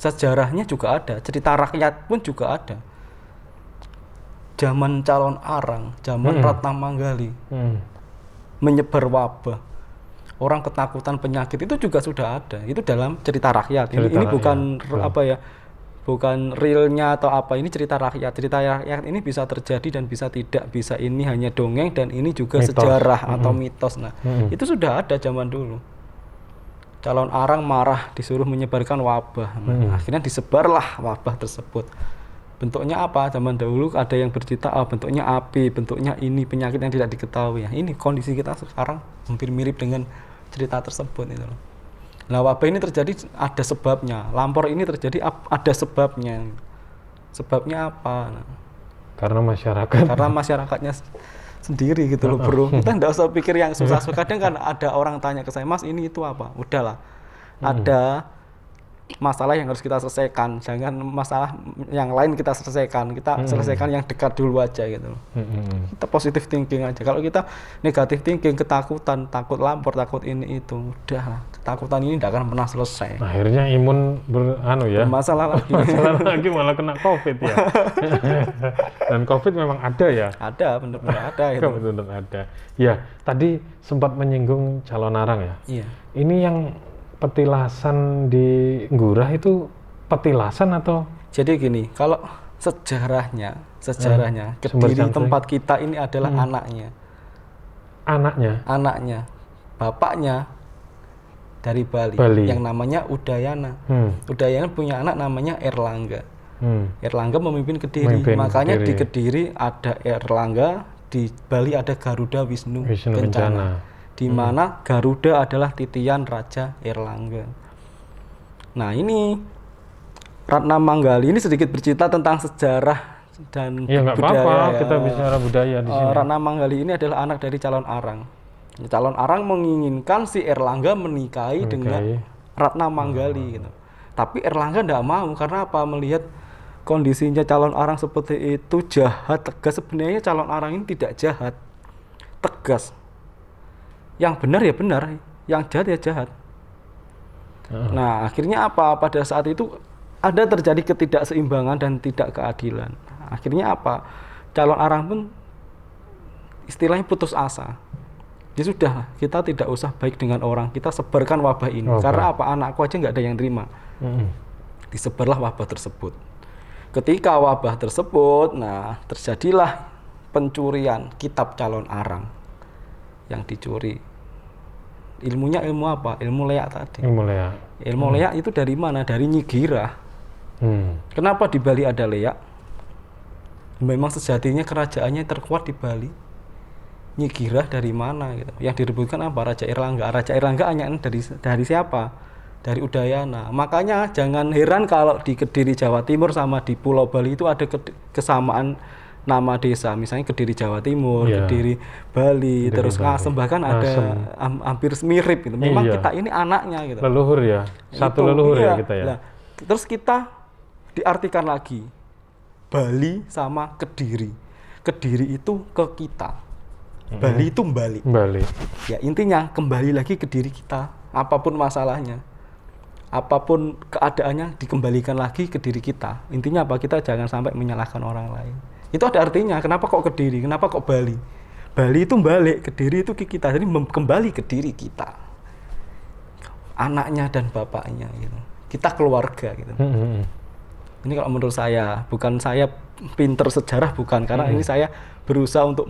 sejarahnya juga ada, cerita rakyat pun juga ada. Zaman Calon Arang, zaman Ratna Manggali, menyebar wabah, orang ketakutan penyakit itu juga sudah ada. Itu dalam cerita rakyat. Ini bukan apa ya, bukan realnya atau apa. Ini cerita rakyat. Cerita rakyat ini bisa terjadi dan bisa tidak. Bisa ini hanya dongeng dan ini juga mitos. Sejarah atau mitos. Nah, itu sudah ada zaman dulu. Calon Arang marah disuruh menyebarkan wabah. Nah, akhirnya disebarlah wabah tersebut. Bentuknya apa? Zaman dahulu ada yang bercerita, bentuknya api, bentuknya ini penyakit yang tidak diketahui. Ini kondisi kita sekarang hampir mirip dengan cerita tersebut itu. Nah, wabah ini terjadi ada sebabnya. Lampor ini terjadi ada sebabnya. Sebabnya apa? Nah, karena masyarakat. Karena masyarakatnya sendiri gitu loh, bro. Kita nggak usah pikir yang susah. Kadang kan ada orang tanya ke saya, Mas ini itu apa? Udahlah, ada masalah yang harus kita selesaikan. Jangan masalah yang lain kita selesaikan. Kita selesaikan yang dekat dulu aja gitu loh. Kita positive thinking aja. Kalau kita negative thinking, ketakutan, takut lampor, takut ini itu, udahlah. Ketakutan ini tidak akan pernah selesai. Akhirnya imun bermasalah lagi. Masalah lagi malah kena COVID ya. Dan COVID memang ada ya? Ada, benar-benar ada. Benar-benar ada. Ya, tadi sempat menyinggung Calon Arang ya? Iya. Ini yang petilasan di Ngurah itu petilasan atau? Jadi gini, kalau sejarahnya Kediri tempat kita ini adalah anaknya. Anaknya. Bapaknya dari Bali. Yang namanya Udayana. Udayana punya anak namanya Erlangga. Erlangga memimpin Kediri. Makanya di Kediri ada Erlangga, di Bali ada Garuda Wisnu Kencana. Di mana Garuda adalah titian Raja Erlangga. Nah, ini Ratna Manggali ini sedikit bercerita tentang sejarah dan budaya. Apa-apa, kita bicara budaya di sini. Ratna Manggali ini adalah anak dari Calon Arang. Calon Arang menginginkan si Erlangga menikahi dengan Ratna Manggali gitu. Tapi Erlangga tidak mau karena apa? Melihat kondisinya Calon Arang seperti itu, jahat, tegas. Sebenarnya Calon Arang ini tidak jahat, tegas. Yang benar ya benar, yang jahat ya jahat. Nah, akhirnya apa? Pada saat itu ada terjadi ketidakseimbangan dan tidak keadilan. Akhirnya apa? Calon Arang pun istilahnya putus asa. Ya sudah, kita tidak usah baik dengan orang, kita sebarkan wabah ini. Karena apa? Anakku aja nggak ada yang terima. Disebarlah wabah tersebut. Ketika wabah tersebut, nah terjadilah pencurian kitab Calon Arang yang dicuri. Ilmunya ilmu apa? Ilmu leak tadi. Ilmu leak itu dari mana? Dari Nyi Gira. Kenapa di Bali ada leak? Memang sejatinya kerajaannya terkuat di Bali. Nyi Gira dari mana gitu. Yang direbutkan apa? Raja Erlangga. Raja Erlangga hanya dari siapa? Dari Udayana. Makanya jangan heran kalau di Kediri Jawa Timur sama di Pulau Bali itu ada kesamaan nama desa, misalnya Kediri Jawa Timur, Kediri Bali, terus Ngasem, bahkan ada hampir mirip gitu. Memang kita ini anaknya gitu. Leluhur ya, satu leluhur ya kita ya. Nah, terus kita diartikan lagi Bali sama Kediri. Kediri itu ke kita, Bali itu Bali. Ya intinya kembali lagi ke diri kita, apapun masalahnya, apapun keadaannya dikembalikan lagi ke diri kita. Intinya apa? Kita jangan sampai menyalahkan orang lain. Itu ada artinya, kenapa kok Kediri, kenapa kok Bali? Bali itu balik, Kediri itu ke kita, jadi kembali ke diri kita. Anaknya dan bapaknya gitu. Kita keluarga gitu. Ini kalau menurut saya, bukan saya pinter sejarah, bukan, karena ini saya berusaha untuk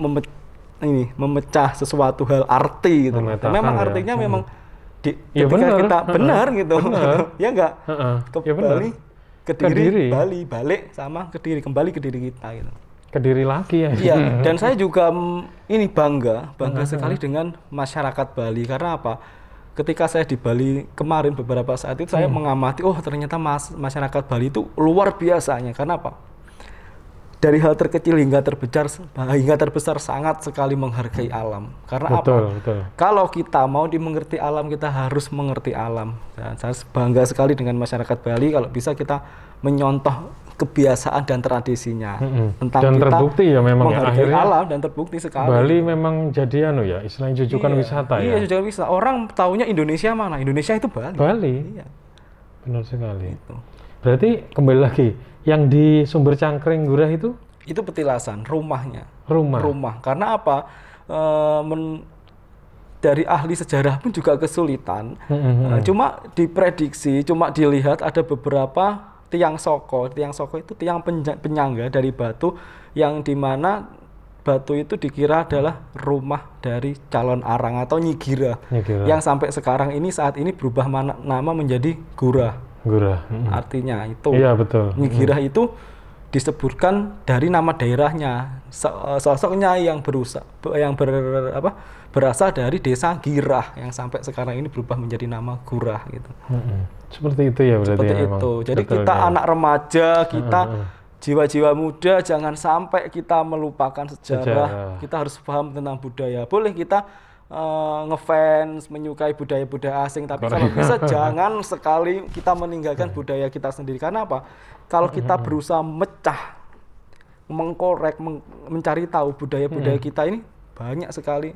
memecah sesuatu hal arti gitu. Memang artinya memang ketika kita benar gitu. Ya enggak? Kembali Kediri, Bali, balik sama Kediri, kembali ke diri kita gitu. Kediri lagi ya. Iya, dan saya juga ini bangga sekali dengan masyarakat Bali. Karena apa? Ketika saya di Bali kemarin beberapa saat itu saya mengamati, ternyata masyarakat Bali itu luar biasanya. Karena apa? Dari hal terkecil hingga terbesar sangat sekali menghargai alam. Karena betul. Kalau kita mau dimengerti alam, kita harus mengerti alam. Dan saya bangga sekali dengan masyarakat Bali kalau bisa kita menyontoh kebiasaan dan tradisinya tentang dan kita terbukti ya memang menghargai alam, dan terbukti sekali. Bali memang jadi istilahnya jujukan wisata ya. Iya, jujukan wisata. Orang taunya Indonesia mana? Indonesia itu Bali. Iya. Benar sekali. Itu. Berarti kembali lagi, yang di Sumber Cangkring Gurah itu petilasan, rumahnya. rumah. Karena apa? Dari ahli sejarah pun juga kesulitan. Cuma diprediksi, cuma dilihat ada beberapa tiang soko. Tiang soko itu tiang penyangga dari batu yang dimana batu itu dikira adalah rumah dari calon arang atau Nyi Gira. Yang sampai sekarang ini saat ini berubah nama menjadi Gurah. Artinya itu. Iya, betul. Nyi Gira itu disebutkan dari nama daerahnya. Sosoknya yang berasal dari desa Girah yang sampai sekarang ini berubah menjadi nama Gurah gitu. Seperti itu ya berarti. Seperti itu. Jadi betul, kita anak remaja, kita jiwa-jiwa muda jangan sampai kita melupakan sejarah. Kita harus paham tentang budaya. Boleh kita ngefans, menyukai budaya-budaya asing, tapi kalau bisa jangan sekali kita meninggalkan budaya kita sendiri. Karena apa? Kalau kita berusaha mecah, mengkorek, mencari tahu budaya-budaya kita ini banyak sekali,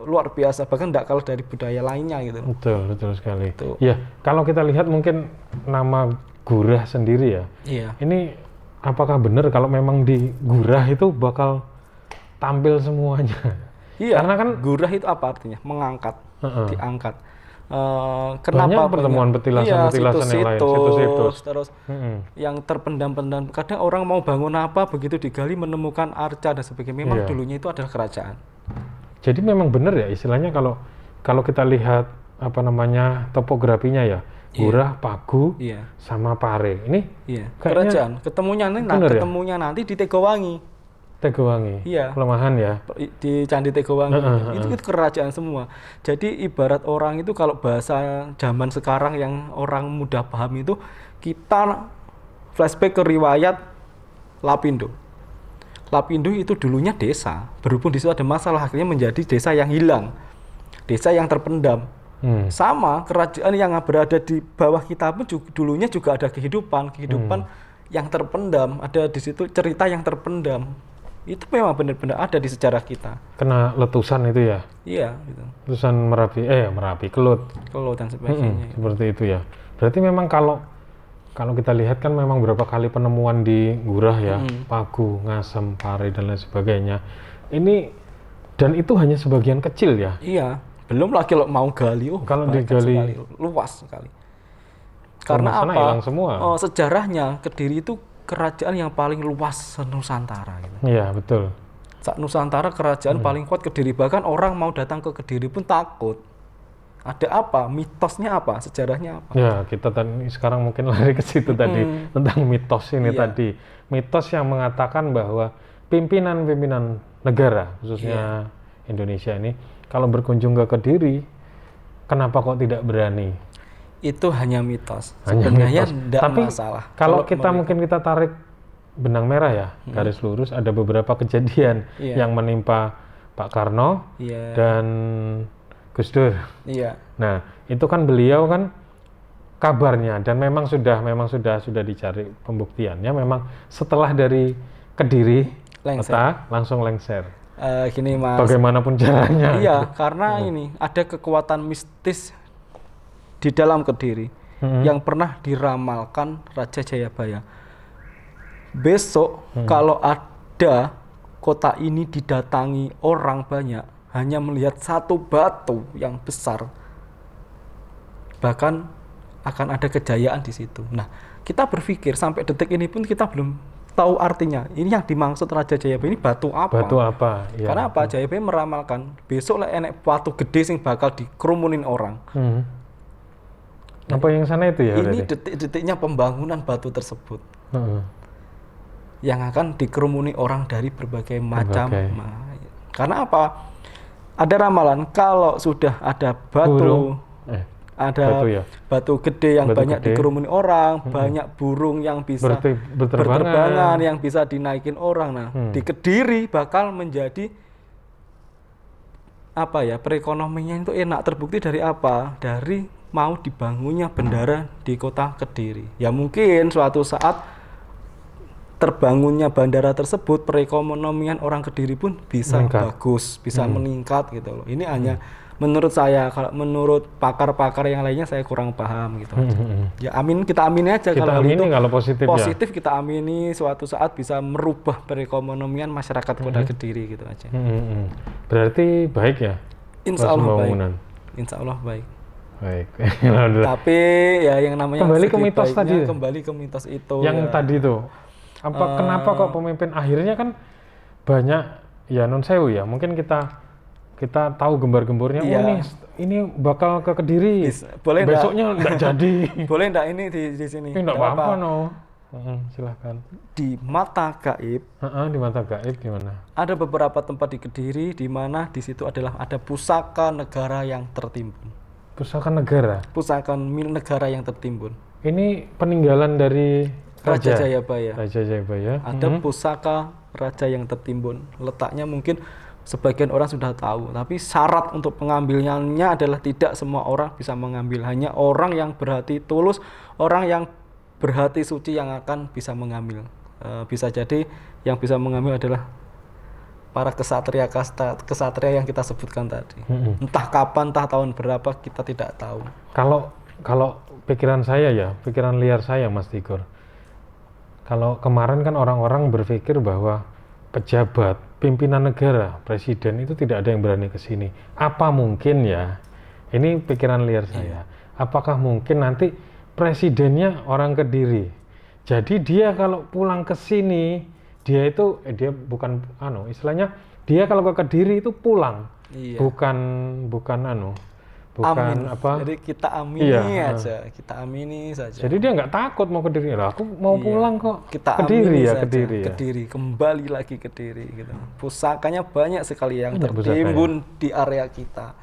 luar biasa, bahkan tidak kalah dari budaya lainnya gitu. Betul sekali. Ya, kalau kita lihat mungkin nama Gurah sendiri ya. Iya. Ini apakah benar kalau memang di Gurah itu bakal tampil semuanya? Iya, karena kan Gurah itu apa artinya? Mengangkat, diangkat. Kenapa pertemuan petilasan yang lain, situs terus yang terpendam-pendam. Kadang orang mau bangun apa begitu digali menemukan arca dan sebagainya. Memang dulunya itu adalah kerajaan. Jadi memang benar ya istilahnya kalau kita lihat topografinya ya, Gurah, Pagu, sama Pare. Ini kerajaan. Ketemunya nanti di Tegowangi. Iya. Pelemahan ya. Di Candi Tegowangi. Itu kerajaan semua. Jadi ibarat orang itu kalau bahasa zaman sekarang yang orang mudah paham itu, kita flashback ke riwayat Lapindo. Lapindo itu dulunya desa. Berhubung di situ ada masalah, akhirnya menjadi desa yang hilang. Desa yang terpendam. Sama kerajaan yang berada di bawah kita pun dulunya juga ada kehidupan yang terpendam. Ada di situ cerita yang terpendam. Itu memang benar-benar ada di sejarah kita. Kena letusan itu ya? Iya, gitu. Letusan Merapi, Kelut dan sebagainya. Seperti itu ya. Berarti memang kalau kita lihat kan memang berapa kali penemuan di Gurah ya, Pagu, Ngasem, Pare dan lain sebagainya. Dan itu hanya sebagian kecil ya? Iya, belum lagi kalau mau gali, kalau digali luas sekali. Karena apa? Hilang semua. Sejarahnya Kediri itu kerajaan yang paling luas Nusantara gitu. Iya, betul. Nusantara kerajaan paling kuat Kediri, bahkan orang mau datang ke Kediri pun takut. Ada apa? Mitosnya apa? Sejarahnya apa? Ya, kita sekarang mungkin lari ke situ tadi tentang mitos ini tadi. Mitos yang mengatakan bahwa pimpinan-pimpinan negara khususnya Indonesia ini kalau berkunjung ke Kediri, kenapa kok tidak berani? Itu hanya mitos. Sebenarnya tidak masalah. Kalau kita tarik benang merah ya, garis lurus, ada beberapa kejadian yang menimpa Pak Karno dan Gus Dur. Nah, itu kan beliau kan kabarnya dan memang sudah dicari pembuktiannya, memang setelah dari Kediri langsung lengser. Gini Mas. Bagaimanapun caranya. Iya, karena ini ada kekuatan mistis di dalam Kediri yang pernah diramalkan Raja Jayabaya. Besok kalau ada kota ini didatangi orang banyak, hanya melihat satu batu yang besar, bahkan akan ada kejayaan di situ. Nah, kita berpikir sampai detik ini pun kita belum tahu artinya. Ini yang dimaksud Raja Jayabaya ini batu apa? Ya. Karena apa? Jayabaya meramalkan besok lah enek batu gede sing bakal dikerumunin orang. Apa yang sana itu ya? Ini detik-detiknya pembangunan batu tersebut yang akan dikerumuni orang dari berbagai macam. Karena apa? Ada ramalan kalau sudah ada batu, batu gede yang banyak dikerumuni orang, banyak burung yang bisa berterbangan, yang bisa dinaikin orang. Nah, di Kediri bakal menjadi perekonomiannya itu enak. Terbukti dari apa? Dari mau dibangunnya bendara di kota Kediri. Ya mungkin suatu saat terbangunnya bandara tersebut, perekonomian orang Kediri pun bisa bagus, bisa meningkat gitu loh. Ini hanya menurut saya, kalau menurut pakar-pakar yang lainnya saya kurang paham gitu. Ya kita amini aja, kita kalau amini, itu kalau positif ya? Kita amini suatu saat bisa merubah perekonomian masyarakat Kota Kediri gitu aja. Berarti baik ya? Insya Allah baik. Insya Allah baik. Baik. Tapi ya yang namanya kembali ke mitos tadi. Kembali ke mitos itu. Yang tadi tuh. Kenapa kok pemimpin akhirnya kan banyak ya non sewu ya. Mungkin kita tahu gembar-gembornya, ini bakal ke Kediri. Boleh besoknya enggak jadi. Boleh enggak ini di sini? Enggak apa-apa no. Silahkan. Di mata gaib. Di mata gaib gimana? Ada beberapa tempat di Kediri di mana di situ ada pusaka negara yang tertimbun. Pusaka negara? Pusaka milik negara yang tertimbun. Ini peninggalan dari Raja Jayabaya. Raja Jayabaya. Ada pusaka raja yang tertimbun. Letaknya mungkin sebagian orang sudah tahu, tapi syarat untuk pengambilnya adalah tidak semua orang bisa mengambil. Hanya orang yang berhati tulus, orang yang berhati suci yang akan bisa mengambil. Bisa jadi yang bisa mengambil adalah para kesatria yang kita sebutkan tadi. Entah kapan, entah tahun berapa, kita tidak tahu. Kalau pikiran saya ya, pikiran liar saya Mas Tigor. Kalau kemarin kan orang-orang berpikir bahwa pejabat, pimpinan negara, presiden itu tidak ada yang berani ke sini. Apa mungkin ya? Ini pikiran liar saya. Apakah mungkin nanti presidennya orang Kediri? Jadi dia kalau pulang ke sini, dia bukan istilahnya dia kalau ke Kediri itu pulang. Iya. Bukan Amin. Jadi kita amini aja, kita amini saja. Jadi dia nggak takut mau ke Kediri. Aku mau pulang kok. Kita Kediri ya, Kediri, kembali lagi ke Kediri gitu. Pusakanya banyak sekali yang tertimbun di area kita.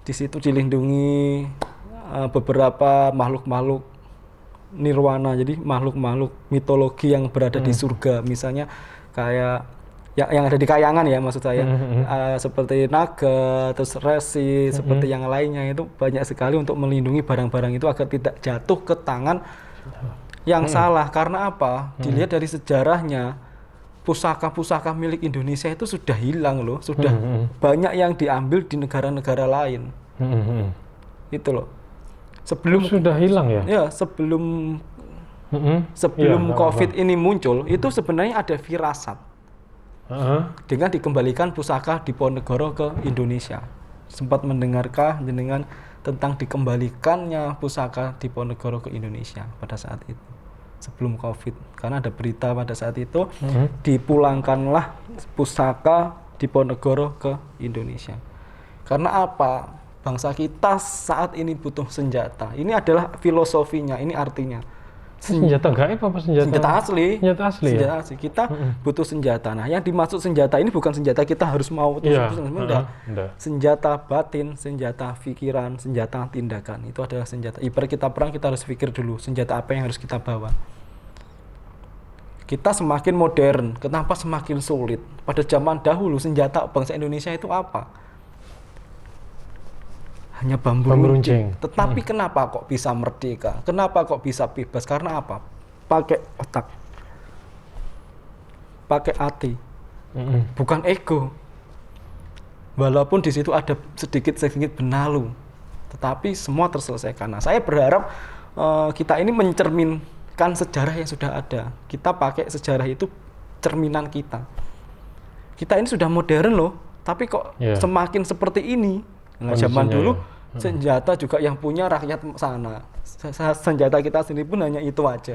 Di situ dilindungi beberapa makhluk-makhluk nirwana, jadi makhluk-makhluk mitologi yang berada di surga. Misalnya kayak yang ada di Kayangan ya, maksud saya, seperti naga, terus resi, seperti yang lainnya, itu banyak sekali untuk melindungi barang-barang itu agar tidak jatuh ke tangan yang salah. Karena apa? Dilihat dari sejarahnya, pusaka-pusaka milik Indonesia itu sudah hilang loh, sudah banyak yang diambil di negara-negara lain. Itu loh. Sebelum sudah hilang ya? Ya, sebelum COVID ini muncul, itu sebenarnya ada firasat. Dengan dikembalikan pusaka Diponegoro ke Indonesia. Sempat mendengarkah jenengan tentang dikembalikannya pusaka Diponegoro ke Indonesia pada saat itu, sebelum COVID? Karena ada berita pada saat itu dipulangkanlah pusaka Diponegoro ke Indonesia. Karena apa? Bangsa kita saat ini butuh senjata. Ini adalah filosofinya, ini artinya. Senjata gaib apa senjata asli? Senjata asli. Senjata asli. Kita butuh senjata. Nah, yang dimaksud senjata ini bukan senjata kita harus mau enggak. Senjata batin, senjata pikiran, senjata tindakan. Itu adalah senjata. Ibarat kita perang, kita harus pikir dulu senjata apa yang harus kita bawa. Kita semakin modern, kenapa semakin sulit? Pada zaman dahulu senjata bangsa Indonesia itu apa? Hanya bambu runcing. Tetapi kenapa kok bisa merdeka? Kenapa kok bisa bebas? Karena apa? Pakai otak, pakai hati, bukan ego. Walaupun di situ ada sedikit benalu, tetapi semua terselesaikan. Nah, saya berharap kita ini mencerminkan sejarah yang sudah ada. Kita pakai sejarah itu cerminan kita. Kita ini sudah modern loh, tapi kok semakin seperti ini. Nah, zaman dulu senjata juga yang punya rakyat sana. Senjata kita sendiri pun hanya itu aja.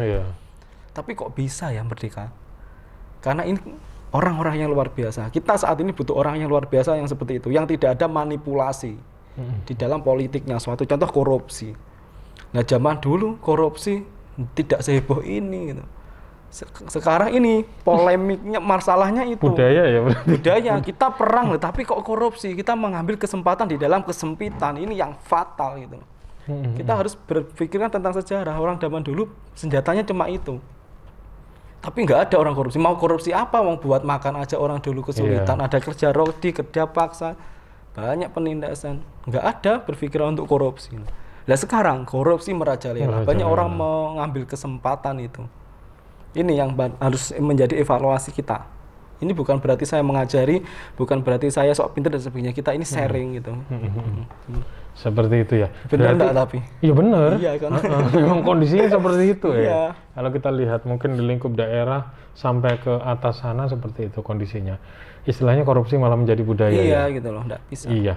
Tapi kok bisa ya merdeka? Karena ini orang-orang yang luar biasa. Kita saat ini butuh orang yang luar biasa yang seperti itu, yang tidak ada manipulasi di dalam politiknya. Suatu contoh korupsi. Nah, zaman dulu korupsi tidak seheboh ini gitu. Sekarang ini polemiknya, masalahnya itu budaya kita perang loh, tapi kok korupsi, kita mengambil kesempatan di dalam kesempitan, ini yang fatal gitu. Kita harus berpikirkan tentang sejarah. Orang zaman dulu senjatanya cuma itu, tapi nggak ada orang korupsi. Mau korupsi apa? Mau buat makan aja orang dulu kesulitan. Ada kerja rodi, kerja paksa, banyak penindasan, nggak ada berpikiran untuk korupsi. Nah, sekarang korupsi merajalela, banyak orang mengambil kesempatan itu. ini yang harus menjadi evaluasi kita. Ini bukan berarti saya mengajari, bukan berarti saya sok pintar dan sebagainya. Kita ini sharing gitu. Seperti itu ya. Benar enggak tapi? Iya benar. Iya kan. Memang kondisinya seperti itu ya. Iya. Kalau kita lihat mungkin di lingkup daerah sampai ke atas sana seperti itu kondisinya. Istilahnya korupsi malah menjadi budaya. Iya ya? gitu loh, enggak bisa. Iya.